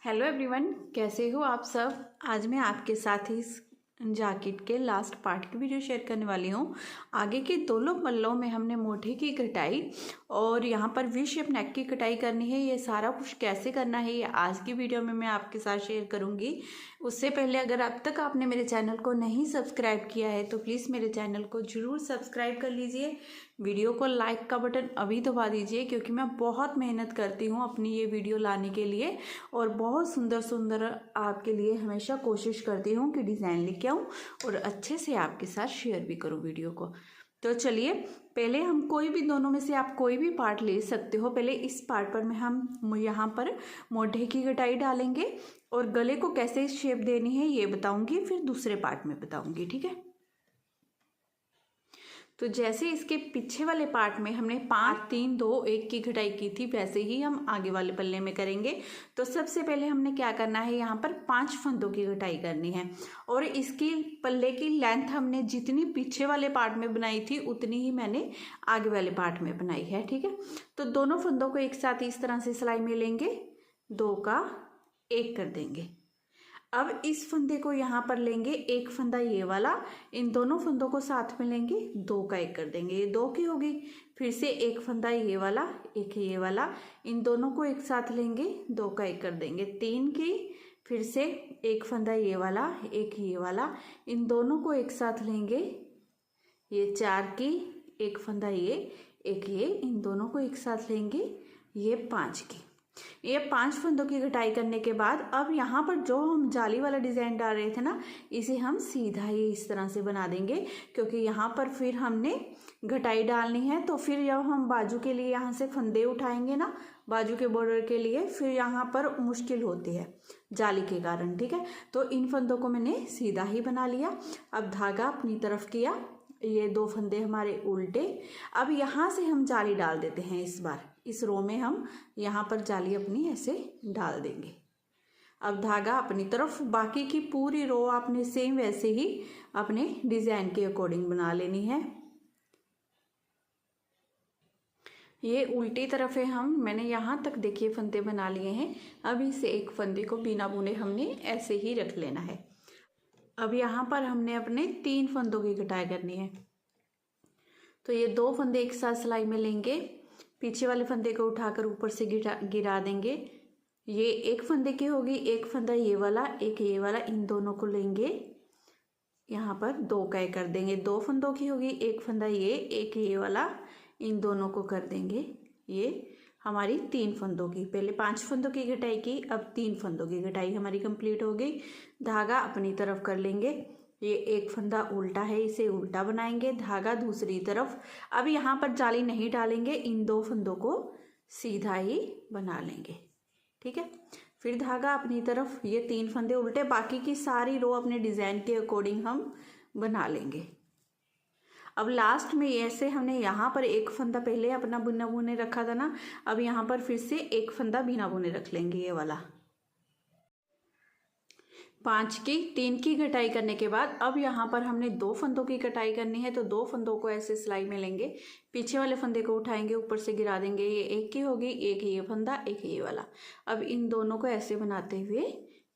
Hello everyone, कैसे हो आप सब। आज मैं आपके साथ इस जैकेट के लास्ट पार्ट की वीडियो शेयर करने वाली हूँ। आगे के दोनों पल्लों में हमने मोढे की कटाई और यहाँ पर वी शेप नेक की कटाई करनी है। ये सारा कुछ कैसे करना है ये आज की वीडियो में मैं आपके साथ शेयर करूँगी। उससे पहले अगर अब तक आपने मेरे चैनल को नहीं सब्सक्राइब किया है तो प्लीज़ मेरे चैनल को ज़रूर सब्सक्राइब कर लीजिए। वीडियो को लाइक का बटन अभी दबा दीजिए क्योंकि मैं बहुत मेहनत करती हूँ अपनी ये वीडियो लाने के लिए और बहुत सुंदर सुंदर आपके लिए हमेशा कोशिश करती हूँ कि डिज़ाइन लेके आऊँ और अच्छे से आपके साथ शेयर भी करूँ वीडियो को। तो चलिए पहले हम कोई भी दोनों में से आप कोई भी पार्ट ले सकते हो। पहले इस पार्ट पर में हम यहाँ पर मोढे की कटाई डालेंगे और गले को कैसे शेप देनी है ये बताऊँगी, फिर दूसरे पार्ट में बताऊँगी, ठीक है। तो जैसे इसके पीछे वाले पार्ट में हमने 5 3 2 1 की कटाई की थी वैसे ही हम आगे वाले पल्ले में करेंगे। तो सबसे पहले हमने क्या करना है, यहाँ पर 5 फंदों की कटाई करनी है और इसकी पल्ले की लेंथ हमने जितनी पीछे वाले पार्ट में बनाई थी उतनी ही मैंने आगे वाले पार्ट में बनाई है, ठीक है। तो दोनों फंदों को एक साथ इस तरह से सिलाई में लेंगे, 2 का 1 कर देंगे। अब इस फंदे को यहाँ पर लेंगे, एक फंदा ये वाला, इन दोनों फंदों को साथ में लेंगे, 2 का 1 कर देंगे, ये 2 की होगी। फिर से एक फंदा ये वाला, एक ये वाला, इन दोनों को एक साथ लेंगे, 2 का 1 कर देंगे, 3 की। फिर से एक फंदा ये वाला, एक ये वाला, इन दोनों को एक साथ लेंगे, ये 4 की। एक फंदा ये, एक ये, इन दोनों को एक साथ लेंगे, ये 5 की। ये 5 फंदों की कटाई करने के बाद अब यहाँ पर जो हम जाली वाला डिज़ाइन डाल रहे थे ना, इसे हम सीधा ही इस तरह से बना देंगे क्योंकि यहाँ पर फिर हमने घटाई डालनी है। तो फिर जब हम बाजू के लिए यहाँ से फंदे उठाएंगे ना, बाजू के बॉर्डर के लिए, फिर यहाँ पर मुश्किल होती है जाली के कारण, ठीक है। तो इन फंदों को मैंने सीधा ही बना लिया। अब धागा अपनी तरफ किया, ये 2 फंदे हमारे उल्टे। अब यहाँ से हम जाली डाल देते हैं, इस बार इस रो में हम यहाँ पर जाली अपनी ऐसे डाल देंगे। अब धागा अपनी तरफ, बाकी की पूरी रो आपने सेम वैसे ही अपने डिज़ाइन के अकॉर्डिंग बना लेनी है। ये उल्टी तरफ है, मैंने यहाँ तक देखिए फंदे बना लिए हैं। अब इस एक फंदे को बिना बुने हमने ऐसे ही रख लेना है। अब यहाँ पर हमने अपने 3 फंदों की कटाई करनी है। तो ये 2 फंदे एक साथ सिलाई में लेंगे, पीछे वाले फंदे को उठाकर ऊपर से गिरा देंगे। ये एक फंदे की होगी, एक फंदा ये वाला, एक ये वाला, इन दोनों को लेंगे, यहाँ पर 2 का 1 कर देंगे। 2 फंदों की होगी, एक फंदा ये, एक ये वाला, इन दोनों को कर देंगे। ये हमारी 3 फंदों की, पहले 5 फंदों की कटाई की, अब 3 फंदों की कटाई हमारी कंप्लीट हो गई। धागा अपनी तरफ कर लेंगे, ये एक फंदा उल्टा है, इसे उल्टा बनाएंगे, धागा दूसरी तरफ। अब यहाँ पर जाली नहीं डालेंगे, इन 2 फंदों को सीधा ही बना लेंगे, ठीक है। फिर धागा अपनी तरफ, ये 3 फंदे उल्टे, बाकी की सारी रो अपने डिज़ाइन के अकॉर्डिंग हम बना लेंगे। अब लास्ट में ऐसे हमने यहाँ पर एक फंदा पहले अपना बिना बुने रखा था ना, अब यहाँ पर फिर से एक फंदा बिना बुने रख लेंगे, ये वाला। 5 की 3 की कटाई करने के बाद अब यहाँ पर हमने 2 फंदों की कटाई करनी है। तो 2 फंदों को ऐसे सिलाई में लेंगे, पीछे वाले फंदे को उठाएंगे, ऊपर से गिरा देंगे, ये एक की होगी, एक ये फंदा, एक ये वाला। अब इन दोनों को ऐसे बनाते हुए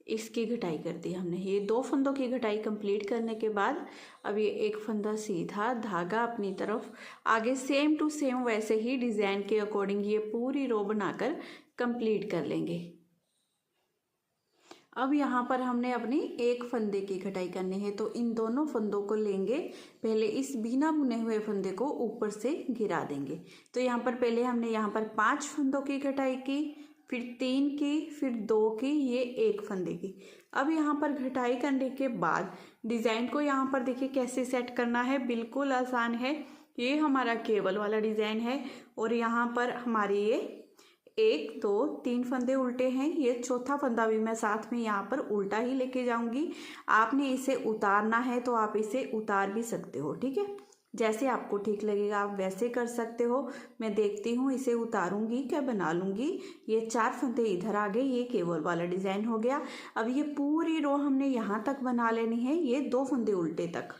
इसकी घटाई कर दी हमने। ये 2 फंदों की घटाई कंप्लीट करने के बाद अब ये एक फंदा सीधा, धागा अपनी तरफ, आगे सेम टू सेम वैसे ही डिज़ाइन के अकॉर्डिंग ये पूरी रो बनाकर कंप्लीट कर लेंगे। अब यहाँ पर हमने अपनी एक फंदे की कटाई करनी है। तो इन दोनों फंदों को लेंगे, पहले इस बिना बुने हुए फंदे को ऊपर से गिरा देंगे। तो यहाँ पर पहले हमने यहाँ पर 5 फंदों की कटाई की, फिर 3 की, फिर 2 की, ये एक फंदे की। अब यहाँ पर घटाई करने के बाद डिज़ाइन को यहाँ पर देखिए कैसे सेट करना है, बिल्कुल आसान है। ये हमारा केबल वाला डिज़ाइन है और यहाँ पर हमारी ये 1 2 3 फंदे उल्टे हैं, ये चौथा फंदा भी मैं साथ में यहाँ पर उल्टा ही लेके जाऊंगी। आपने इसे उतारना है तो आप इसे उतार भी सकते हो, ठीक है। जैसे आपको ठीक लगेगा आप वैसे कर सकते हो। मैं देखती हूँ इसे उतारूंगी क्या बना लूँगी। ये 4 फंदे इधर आ गए, ये केबल वाला डिज़ाइन हो गया। अब ये पूरी रो हमने यहाँ तक बना लेनी है, ये 2 फंदे उल्टे तक।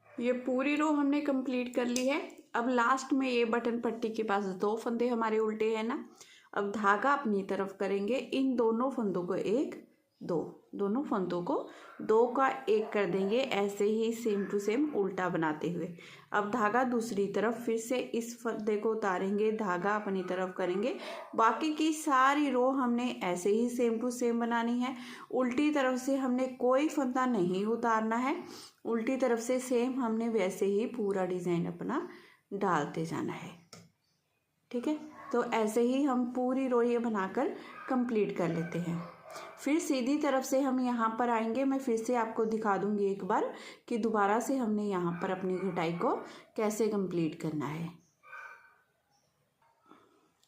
ये पूरी रो हमने कंप्लीट कर ली है। अब लास्ट में ये बटन पट्टी के पास 2 फंदे हमारे उल्टे हैं ना, अब धागा अपनी तरफ करेंगे, इन दोनों फंदों को एक दो, दोनों फंदों को दो का एक कर देंगे, ऐसे ही सेम टू सेम उल्टा बनाते हुए। अब धागा दूसरी तरफ, फिर से इस फंदे को उतारेंगे, धागा अपनी तरफ करेंगे, बाकी की सारी रो हमने ऐसे ही सेम टू सेम बनानी है। उल्टी तरफ से हमने कोई फंदा नहीं उतारना है, उल्टी तरफ से सेम हमने वैसे ही पूरा डिज़ाइन अपना डालते जाना है। ठीक है, तो ऐसे ही हम पूरी रो ये बनाकर कंप्लीट कर लेते हैं। फिर सीधी तरफ से हम यहाँ पर आएंगे, मैं फिर से आपको दिखा दूंगी एक बार कि दोबारा से हमने यहाँ पर अपनी घटाई को कैसे कंप्लीट करना है।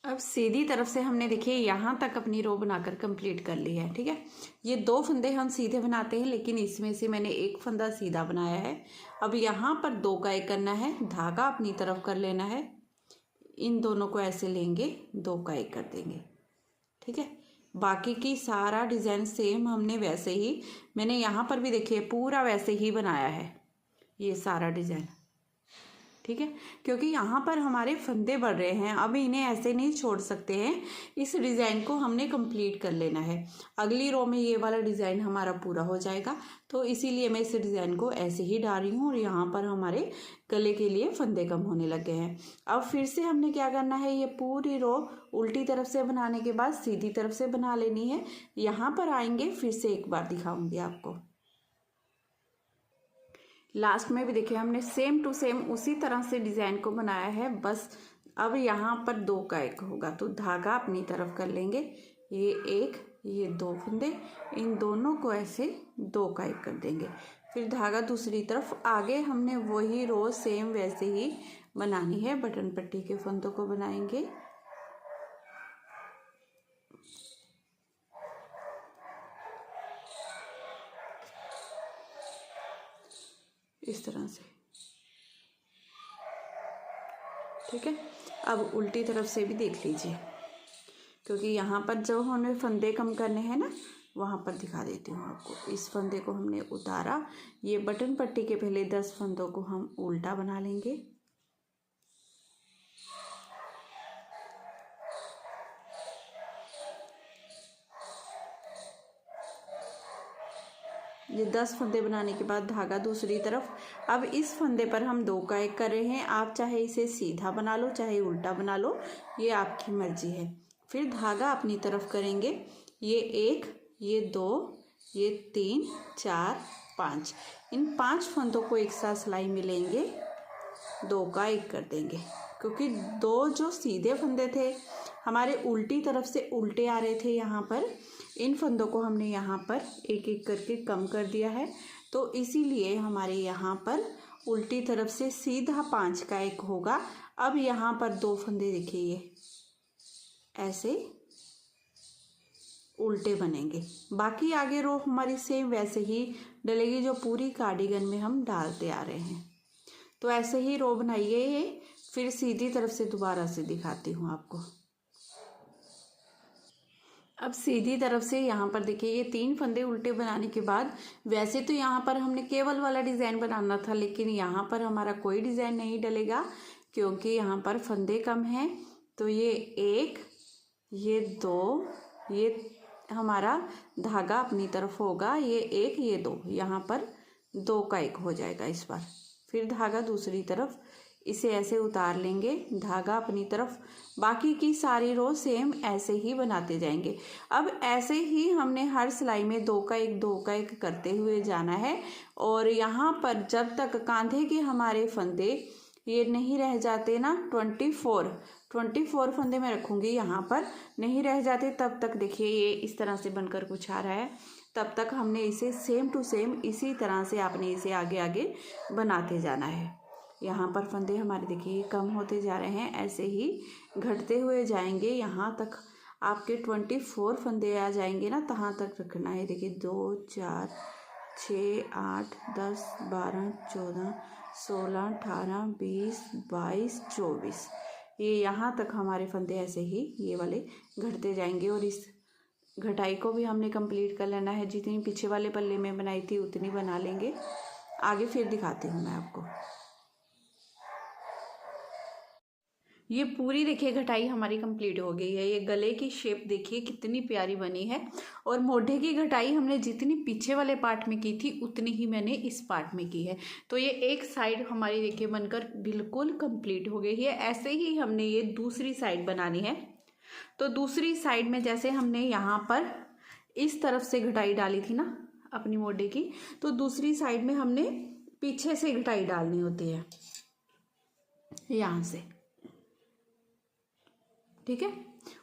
अब सीधी तरफ से हमने देखिए यहाँ तक अपनी रो बनाकर कंप्लीट कर ली है। ठीक है, ये दो फंदे हम सीधे बनाते हैं, लेकिन इसमें से मैंने एक फंदा सीधा बनाया है। अब यहाँ पर दो का एक करना है, धागा अपनी तरफ कर लेना है, इन दोनों को ऐसे लेंगे, दो का एक कर देंगे। ठीक है, बाकी की सारा डिज़ाइन सेम हमने वैसे ही, मैंने यहाँ पर भी देखिए पूरा वैसे ही बनाया है ये सारा डिज़ाइन। ठीक है, क्योंकि यहाँ पर हमारे फंदे बढ़ रहे हैं, अब इन्हें ऐसे नहीं छोड़ सकते हैं, इस डिज़ाइन को हमने कंप्लीट कर लेना है। अगली रो में ये वाला डिज़ाइन हमारा पूरा हो जाएगा, तो इसीलिए मैं इस डिज़ाइन को ऐसे ही डाल रही हूँ। और यहाँ पर हमारे गले के लिए फंदे कम होने लग गए हैं। अब फिर से हमने क्या करना है, ये पूरी रो उल्टी तरफ से बनाने के बाद सीधी तरफ से बना लेनी है। यहाँ पर आएंगे, फिर से एक बार दिखाऊंगी आपको। लास्ट में भी देखिए हमने सेम टू सेम उसी तरह से डिज़ाइन को बनाया है, बस अब यहाँ पर दो का एक होगा, तो धागा अपनी तरफ कर लेंगे, ये एक, ये दो फंदे, इन दोनों को ऐसे दो का एक कर देंगे। फिर धागा दूसरी तरफ, आगे हमने वही रो सेम वैसे ही बनानी है, बटन पट्टी के फंदों को बनाएंगे। इस तरह से। ठीक है, अब उल्टी तरफ से भी देख लीजिए, क्योंकि यहाँ पर जो हमें फंदे कम करने हैं ना, वहाँ पर दिखा देती हूँ आपको। इस फंदे को हमने उतारा, ये बटन पट्टी के पहले 10 फंदों को हम उल्टा बना लेंगे। ये 10 फंदे बनाने के बाद धागा दूसरी तरफ। अब इस फंदे पर हम दो का एक कर रहे हैं, आप चाहे इसे सीधा बना लो चाहे उल्टा बना लो, ये आपकी मर्जी है। फिर धागा अपनी तरफ करेंगे, ये एक, ये दो, ये तीन, चार, पाँच, इन 5 फंदों को एक साथ सिलाई में लेंगे, दो का एक कर देंगे, क्योंकि दो जो सीधे फंदे थे हमारे उल्टी तरफ से उल्टे आ रहे थे, यहाँ पर इन फंदों को हमने यहाँ पर एक एक करके कम कर दिया है, तो इसीलिए हमारे यहाँ पर उल्टी तरफ से सीधा 5 का एक होगा। अब यहाँ पर दो फंदे देखिए, ये ऐसे उल्टे बनेंगे, बाकी आगे रो हमारी सेम वैसे ही डलेगी जो पूरी कार्डिगन में हम डालते आ रहे हैं। तो ऐसे ही रो बनाइए। फिर सीधी तरफ से दोबारा से दिखाती हूँ आपको। अब सीधी तरफ से यहाँ पर देखिए, ये 3 फंदे उल्टे बनाने के बाद, वैसे तो यहाँ पर हमने केवल वाला डिज़ाइन बनाना था, लेकिन यहाँ पर हमारा कोई डिज़ाइन नहीं डलेगा क्योंकि यहाँ पर फंदे कम हैं। तो ये एक, ये दो, ये हमारा धागा अपनी तरफ होगा, ये एक, ये दो, यहाँ पर दो का एक हो जाएगा इस बार। फिर धागा दूसरी तरफ, इसे ऐसे उतार लेंगे, धागा अपनी तरफ, बाकी की सारी रो सेम ऐसे ही बनाते जाएंगे। अब ऐसे ही हमने हर सिलाई में दो का एक करते हुए जाना है। और यहाँ पर जब तक कांधे के हमारे फंदे ये नहीं रह जाते ना, 24 फंदे मैं रखूँगी, यहाँ पर नहीं रह जाते तब तक देखिए ये इस तरह से बनकर कुछ आ रहा है, तब तक हमने इसे सेम टू सेम इसी तरह से आपने इसे आगे आगे बनाते जाना है। यहाँ पर फंदे हमारे देखिए कम होते जा रहे हैं, ऐसे ही घटते हुए जाएंगे, यहाँ तक आपके 24 फंदे आ जाएंगे ना, तहाँ तक रखना है। देखिए 2, 4, 6, 8, 10, 12, 14, 16, 18, 20, 22, 24, ये यहाँ तक हमारे फंदे ऐसे ही ये वाले घटते जाएंगे। और इस घटाई को भी हमने कंप्लीट कर लेना है, जितनी पीछे वाले पल्ले में बनाई थी उतनी बना लेंगे। आगे फिर दिखाती हूँ मैं आपको। ये पूरी देखिए घटाई हमारी कंप्लीट हो गई है। ये गले की शेप देखिए कितनी प्यारी बनी है। और मोढे की घटाई हमने जितनी पीछे वाले पार्ट में की थी उतनी ही मैंने इस पार्ट में की है। तो ये एक साइड हमारी देखिए बनकर बिल्कुल कंप्लीट हो गई है। ऐसे ही हमने ये दूसरी साइड बनानी है। तो दूसरी साइड में जैसे हमने यहाँ पर इस तरफ से घटाई डाली थी ना अपनी मोढे की, तो दूसरी साइड में हमने पीछे से घटाई डालनी होती है यहाँ से। ठीक है,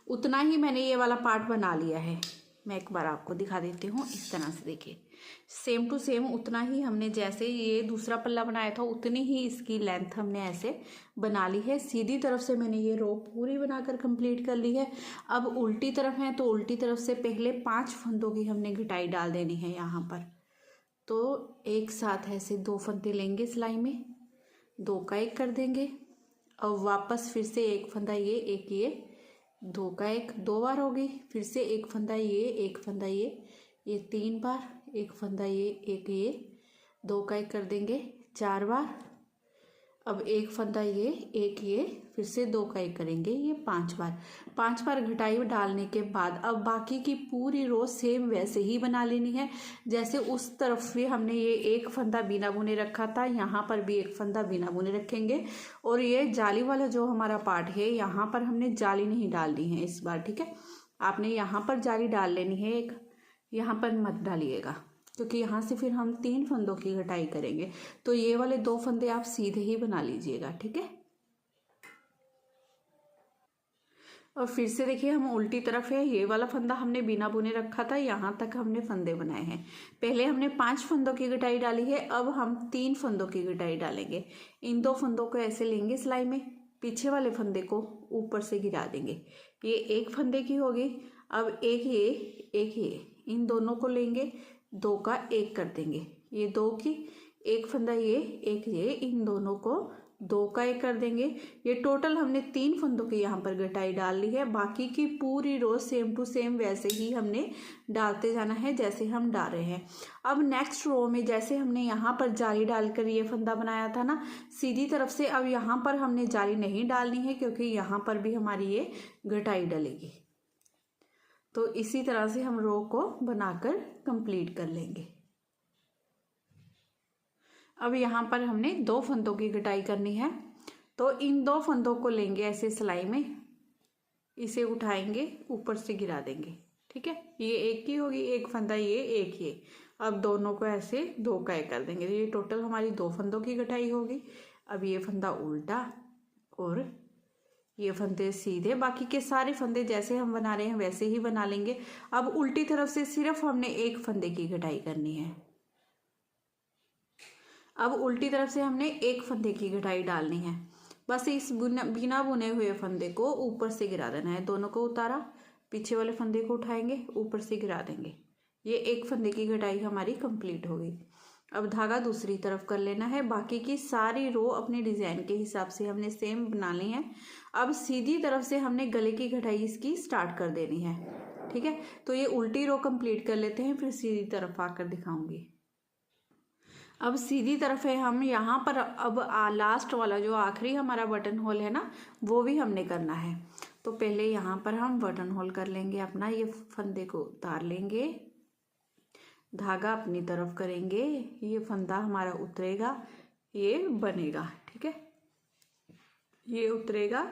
उतना ही मैंने ये वाला पार्ट बना लिया है। मैं एक बार आपको दिखा देती हूँ। इस तरह से देखिए सेम टू सेम उतना ही हमने जैसे ये दूसरा पल्ला बनाया था उतनी ही इसकी लेंथ हमने ऐसे बना ली है। सीधी तरफ से मैंने ये रो पूरी बनाकर कंप्लीट कर ली है। अब उल्टी तरफ है तो उल्टी तरफ से पहले 5 फंदों की हमने घटाई डाल देनी है यहाँ पर। तो एक साथ ऐसे 2 फंदे लेंगे सिलाई में, 2 का 1 कर देंगे। अब वापस फिर से एक फंदा ये 2 का 1 2 बार हो गई। फिर से एक फंदा ये 1 फंदा ये 3 बार, एक फंदा ये 2 का 1 कर देंगे 4 बार। अब एक फंदा ये फिर से 2 का 1 करेंगे ये 5 बार। 5 बार घटाई डालने के बाद अब बाकी की पूरी रो सेम वैसे ही बना लेनी है जैसे उस तरफ भी हमने ये एक फंदा बिना बुने रखा था, यहाँ पर भी एक फंदा बिना बुने रखेंगे। और ये जाली वाला जो हमारा पार्ट है यहाँ पर हमने जाली नहीं डालनी है इस बार। ठीक है, आपने यहाँ पर जाली डाल लेनी है एक, यहाँ पर मत डालिएगा क्योंकि यहाँ से फिर हम 3 फंदों की घटाई करेंगे। तो ये वाले 2 फंदे आप सीधे ही बना लीजिएगा। ठीक है, और फिर से देखिए हम उल्टी तरफ है। ये वाला फंदा हमने बिना बुने रखा था, यहाँ तक हमने फंदे बनाए हैं। पहले हमने 5 फंदों की घटाई डाली है, अब हम 3 फंदों की घटाई डालेंगे। इन 2 फंदों को ऐसे लेंगे सिलाई में, पीछे वाले फंदे को ऊपर से गिरा देंगे। ये एक फंदे की होगी। अब एक ये इन दोनों को लेंगे, 2 का 1 कर देंगे। ये 2 की, एक फंदा ये इन दोनों को 2 का 1 कर देंगे। ये टोटल हमने 3 फंदों की यहाँ पर घटाई डाल ली है। बाकी की पूरी रो सेम टू सेम वैसे ही हमने डालते जाना है जैसे हम डाल रहे हैं। अब नेक्स्ट रो में जैसे हमने यहाँ पर जाली डालकर ये फंदा बनाया था ना सीधी तरफ से, अब यहाँ पर हमने जाली नहीं डालनी है क्योंकि यहाँ पर भी हमारी ये घटाई डलेगी। तो इसी तरह से हम रो को बनाकर कंप्लीट कर लेंगे। अब यहाँ पर हमने 2 फंदों की घटाई करनी है। तो इन 2 फंदों को लेंगे ऐसे सिलाई में, इसे उठाएंगे ऊपर से गिरा देंगे। ठीक है, ये एक की होगी, एक फंदा ये। अब दोनों को ऐसे 2 का 1 कर देंगे। तो ये टोटल हमारी 2 फंदों की घटाई होगी। अब ये फंदा उल्टा और ये फंदे सीधे, बाकी के सारे फंदे जैसे हम बना रहे हैं वैसे ही बना लेंगे। अब उल्टी तरफ से सिर्फ हमने एक फंदे की घटाई करनी है। अब उल्टी तरफ से हमने एक फंदे की घटाई डालनी है। बस इस बिना बुने हुए फंदे को ऊपर से गिरा देना है। दोनों को उतारा, पीछे वाले फंदे को उठाएंगे, ऊपर से गिरा देंगे। ये एक फंदे की घटाई हमारी कंप्लीट हो गई। अब धागा दूसरी तरफ कर लेना है। बाकी की सारी रो अपने डिजाइन के हिसाब से हमने सेम बनानी है। अब सीधी तरफ से हमने गले की घटाई इसकी स्टार्ट कर देनी है। ठीक है, तो ये उल्टी रो कंप्लीट कर लेते हैं, फिर सीधी तरफ आकर दिखाऊंगी। अब सीधी तरफ है हम यहाँ पर। अब लास्ट वाला जो आखिरी हमारा बटन होल है ना वो भी हमने करना है। तो पहले यहाँ पर हम बटन होल कर लेंगे अपना। ये फंदे को उतार लेंगे, धागा अपनी तरफ करेंगे, ये फंदा हमारा उतरेगा, ये बनेगा। ठीक है, ये उतरेगा,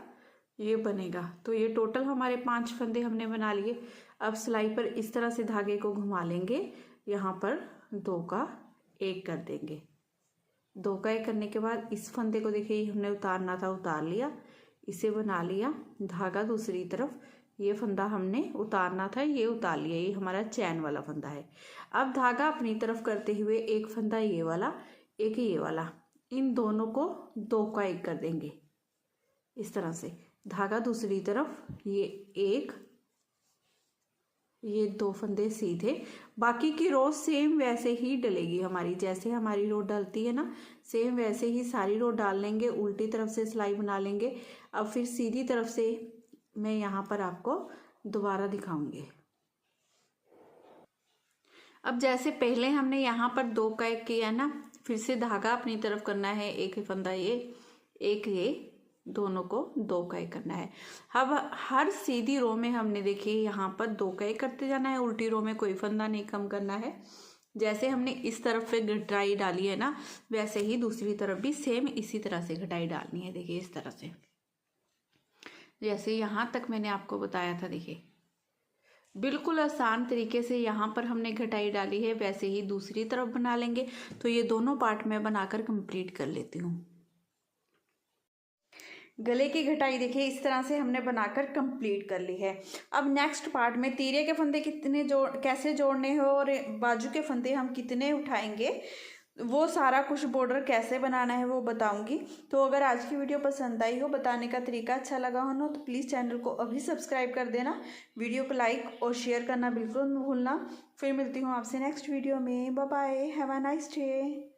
ये बनेगा। तो ये टोटल हमारे 5 फंदे हमने बना लिए। अब सिलाई पर इस तरह से धागे को घुमा लेंगे, यहाँ पर 2 का 1 कर देंगे। 2 का 1 करने के बाद इस फंदे को देखिए हमने उतारना था, उतार लिया, इसे बना लिया। धागा दूसरी तरफ, ये फंदा हमने उतारना था, ये उतार लिया। ये हमारा चैन वाला फंदा है। अब धागा अपनी तरफ करते हुए एक फंदा ये वाला, एक ये वाला, इन दोनों को 2 का 1 कर देंगे इस तरह से। धागा दूसरी तरफ, ये 2 फंदे सीधे। बाकी की रो सेम वैसे ही डलेगी हमारी, जैसे हमारी रो डलती है ना सेम वैसे ही सारी रो डाल लेंगे। उल्टी तरफ से सिलाई बना लेंगे। अब फिर सीधी तरफ से मैं यहाँ पर आपको दोबारा दिखाऊंगी। अब जैसे पहले हमने यहाँ पर 2 का 1 किया ना, फिर से धागा अपनी तरफ करना है। एक फंदा ये, एक ये, दोनों को 2 कई करना है। अब हर सीधी रो में हमने देखिए यहाँ पर 2 कई करते जाना है, उल्टी रो में कोई फंदा नहीं कम करना है। जैसे हमने इस तरफ पे घटाई डाली है ना, वैसे ही दूसरी तरफ भी सेम इसी तरह से घटाई डालनी है। देखिए इस तरह से, जैसे यहाँ तक मैंने आपको बताया था। देखिए बिल्कुल आसान तरीके से यहाँ पर हमने घटाई डाली है, वैसे ही दूसरी तरफ बना लेंगे। तो ये दोनों पार्ट मैं बनाकर कंप्लीट कर लेती हूँ। गले की घटाई देखिए इस तरह से हमने बनाकर कंप्लीट कर ली है। अब नेक्स्ट पार्ट में तीरे के फंदे कैसे जोड़ने हो और बाजू के फंदे हम कितने उठाएंगे, वो सारा कुछ बॉर्डर कैसे बनाना है वो बताऊंगी। तो अगर आज की वीडियो पसंद आई हो, बताने का तरीका अच्छा लगा हो ना, तो प्लीज़ चैनल को अभी सब्सक्राइब कर देना, वीडियो को लाइक और शेयर करना बिल्कुल न भूलना। फिर मिलती हूँ आपसे नेक्स्ट वीडियो में। Bye bye, have a nice day.